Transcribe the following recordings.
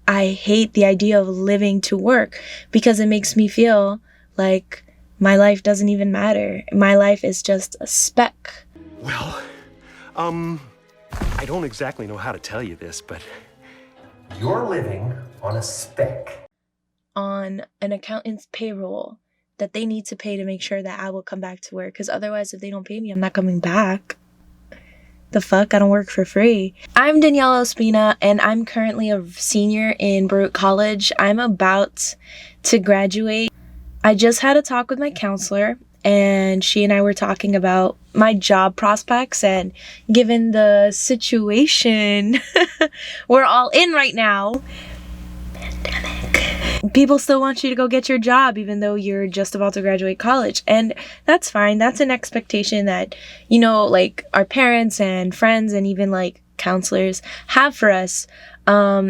I hate the idea of living to work because it makes me feel like my life doesn't even matter. My life is just a speck. Well, I don't exactly know how to tell you this, but you're living on a speck. On an accountant's payroll that they need to pay to make sure that I will come back to work. Because otherwise, if they don't pay me, I'm not coming back. The fuck? I don't work for free. I'm Daniela Ospina, and I'm currently a senior in Baruch College. I'm about to graduate. I just had a talk with my counselor, and she and I were talking about my job prospects, and given the situation we're all in right now, pandemic, people still want you to go get your job even though you're just about to graduate college. And that's fine. That's an expectation that, like our parents and friends and even like counselors have for us,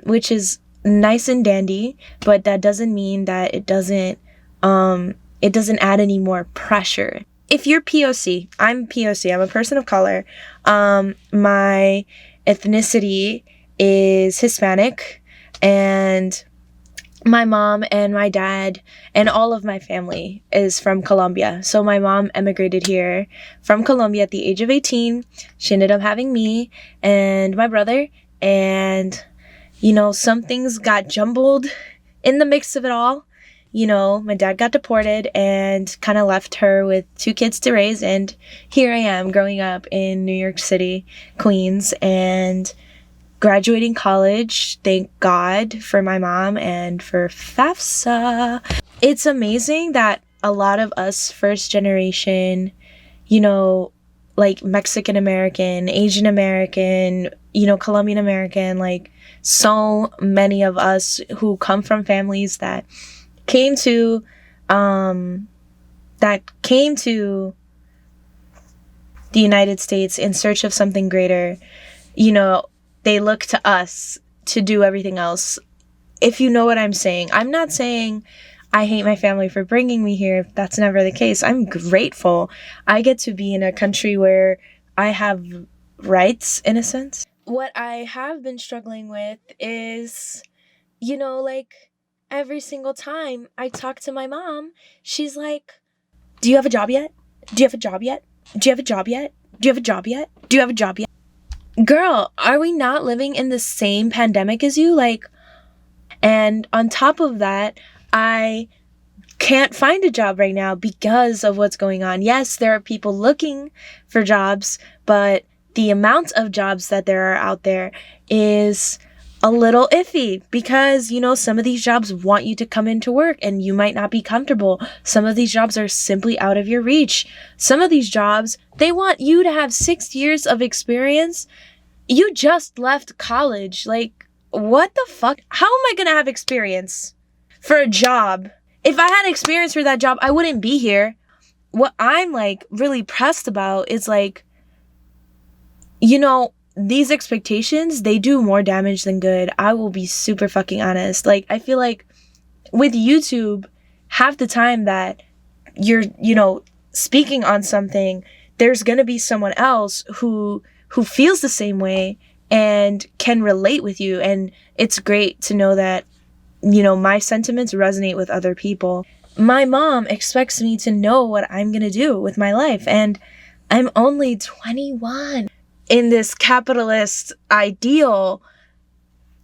which is nice and dandy, but that doesn't mean that it doesn't add any more pressure. If you're POC, I'm POC, I'm a person of color. My ethnicity is Hispanic, and my mom and my dad and all of my family is from Colombia. So my mom emigrated here from Colombia at the age of 18. She ended up having me and my brother. And, some things got jumbled in the mix of it all. My dad got deported and kind of left her with 2 kids to raise. And here I am growing up in New York City, Queens, and graduating college. Thank God for my mom and for FAFSA. It's amazing that a lot of us first generation, like Mexican American, Asian American, Colombian American, like so many of us who come from families that came to the United States in search of something greater, they look to us to do everything else. If you know what I'm saying. I'm not saying I hate my family for bringing me here. That's never the case. I'm grateful. I get to be in a country where I have rights, in a sense. What I have been struggling with is, like every single time I talk to my mom, she's like, do you have a job yet? Do you have a job yet? Do you have a job yet? Do you have a job yet? Do you have a job yet? Girl, are we not living in the same pandemic as you? And on top of that, I can't find a job right now because of what's going on. Yes, there are people looking for jobs, but the amount of jobs that there are out there is a little iffy because, some of these jobs want you to come into work and you might not be comfortable. Some of these jobs are simply out of your reach. Some of these jobs, they want you to have 6 years of experience. You just left college. What the fuck? How am I going to have experience for a job? If I had experience for that job, I wouldn't be here. What I'm really pressed about is these expectations, they do more damage than good. I will be super fucking honest. I feel like with YouTube, half the time that you're, speaking on something, there's going to be someone else who feels the same way and can relate with you. And it's great to know that, my sentiments resonate with other people. My mom expects me to know what I'm going to do with my life. And I'm only 21. In this capitalist ideal,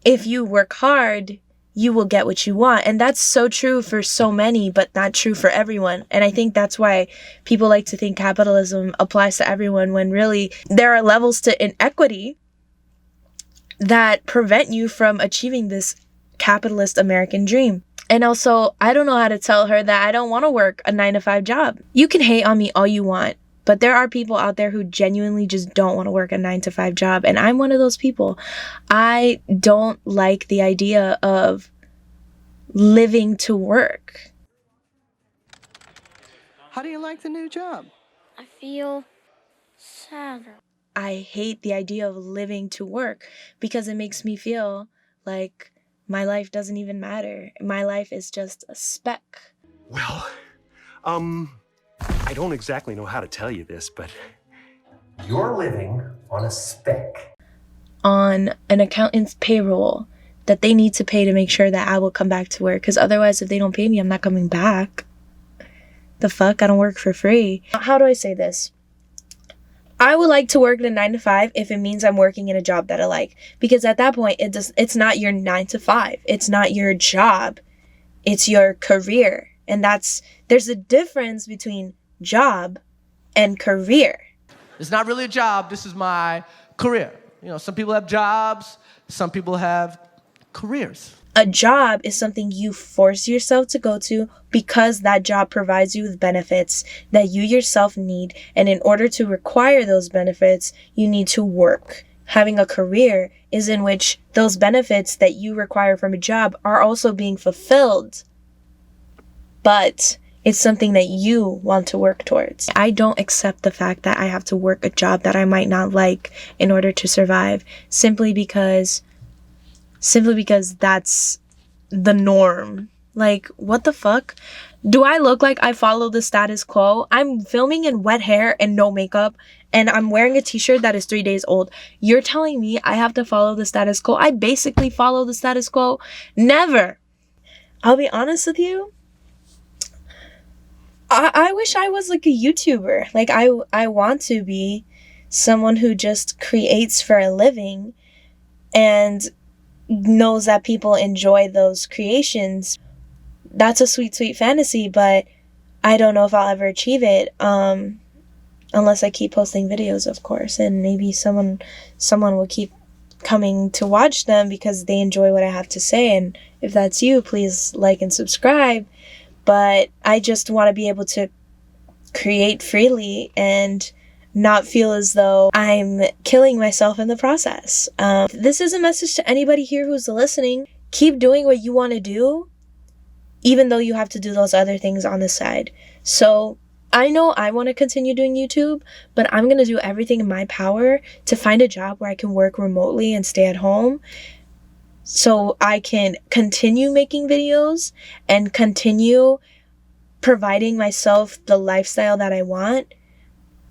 if you work hard, you will get what you want. And that's so true for so many, but not true for everyone. And I think that's why people like to think capitalism applies to everyone when really there are levels to inequity that prevent you from achieving this capitalist American dream. And also, I don't know how to tell her that I don't want to work a 9-to-5 job. You can hate on me all you want, but there are people out there who genuinely just don't want to work a 9-to-5 job. And I'm one of those people. I don't like the idea of living to work. How do you like the new job? I feel sadder. I hate the idea of living to work because it makes me feel like my life doesn't even matter. My life is just a speck. Well, I don't exactly know how to tell you this, but you're living on a speck. On an accountant's payroll that they need to pay to make sure that I will come back to work. Because otherwise, if they don't pay me, I'm not coming back. The fuck? I don't work for free. How do I say this? I would like to work the 9 to 5 if it means I'm working in a job that I like. Because at that point, it's not your 9 to 5. It's not your job. It's your career. And there's a difference between job and career. It's not really a job. This is my career. You know, some people have jobs. Some people have careers. A job is something you force yourself to go to because that job provides you with benefits that you yourself need. And in order to require those benefits, you need to work. Having a career is in which those benefits that you require from a job are also being fulfilled. But it's something that you want to work towards. I don't accept the fact that I have to work a job that I might not like in order to survive simply because that's the norm. Like, what the fuck? Do I look like I follow the status quo? I'm filming in wet hair and no makeup, and I'm wearing a t-shirt that is 3 days old. You're telling me I have to follow the status quo? I basically follow the status quo. Never. I'll be honest with you. I wish I was like a YouTuber. Like, I want to be someone who just creates for a living and knows that people enjoy those creations. That's a sweet, sweet fantasy, but I don't know if I'll ever achieve it, unless I keep posting videos, of course, and maybe someone will keep coming to watch them because they enjoy what I have to say. And if that's you, please like and subscribe. But I just want to be able to create freely and not feel as though I'm killing myself in the process. This is a message to anybody here who's listening. Keep doing what you want to do, even though you have to do those other things on the side. So I know I want to continue doing YouTube, but I'm going to do everything in my power to find a job where I can work remotely and stay at home, so I can continue making videos and continue providing myself the lifestyle that I want,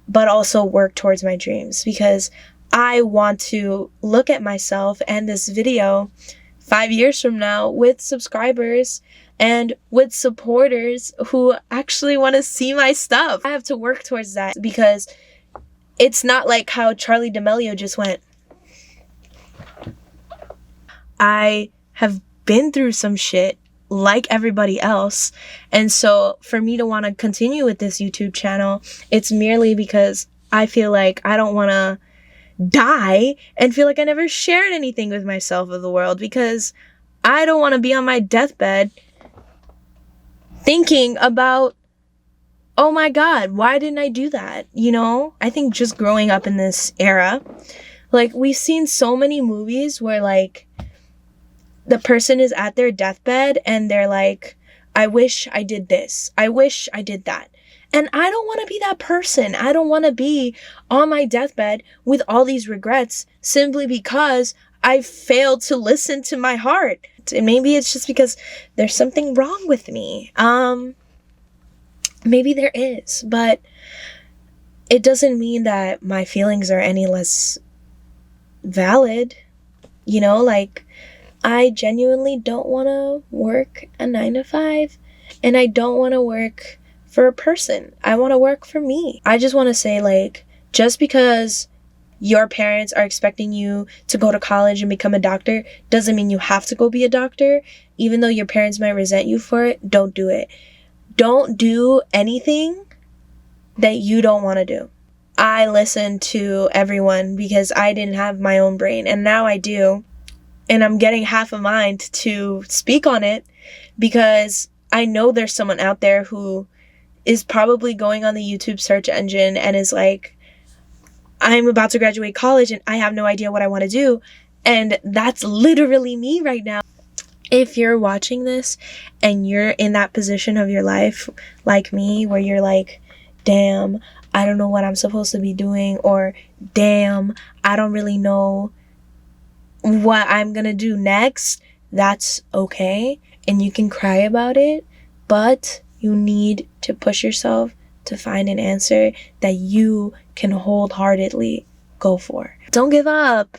but also work towards my dreams, because I want to look at myself and this video 5 years from now with subscribers and with supporters who actually want to see my stuff. I have to work towards that, because it's not like how Charlie D'Amelio just went. I have been through some shit like everybody else, and so for me to want to continue with this YouTube channel, it's merely because I feel like I don't want to die and feel like I never shared anything with myself or the world, because I don't want to be on my deathbed thinking about, oh my God, why didn't I do that? You know, I think just growing up in this era, like, we've seen so many movies where, like, the person is at their deathbed and they're like, I wish I did this. I wish I did that. And I don't want to be that person. I don't want to be on my deathbed with all these regrets simply because I failed to listen to my heart. And maybe it's just because there's something wrong with me. Maybe there is, but it doesn't mean that my feelings are any less valid. You know, like, I genuinely don't want to work a 9 to 5, and I don't want to work for a person. I want to work for me. I just want to say, like, just because your parents are expecting you to go to college and become a doctor doesn't mean you have to go be a doctor. Even though your parents might resent you for it, don't do it. Don't do anything that you don't want to do. I listened to everyone because I didn't have my own brain, and now I do. And I'm getting half a mind to speak on it because I know there's someone out there who is probably going on the YouTube search engine and is like, I'm about to graduate college and I have no idea what I want to do. And that's literally me right now. If you're watching this and you're in that position of your life, like me, where you're like, damn, I don't know what I'm supposed to be doing, or damn, I don't really know what I'm gonna do next, that's okay. And you can cry about it, but you need to push yourself to find an answer that you can wholeheartedly go for. Don't give up.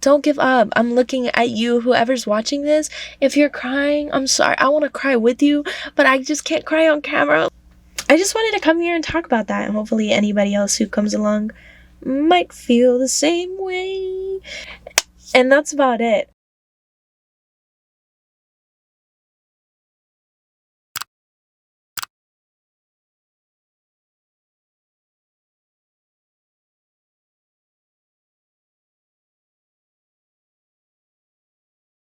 Don't give up. I'm looking at you, whoever's watching this. If you're crying, I'm sorry. I want to cry with you, but I just can't cry on camera. I just wanted to come here and talk about that, and hopefully anybody else who comes along might feel the same way. And that's about it.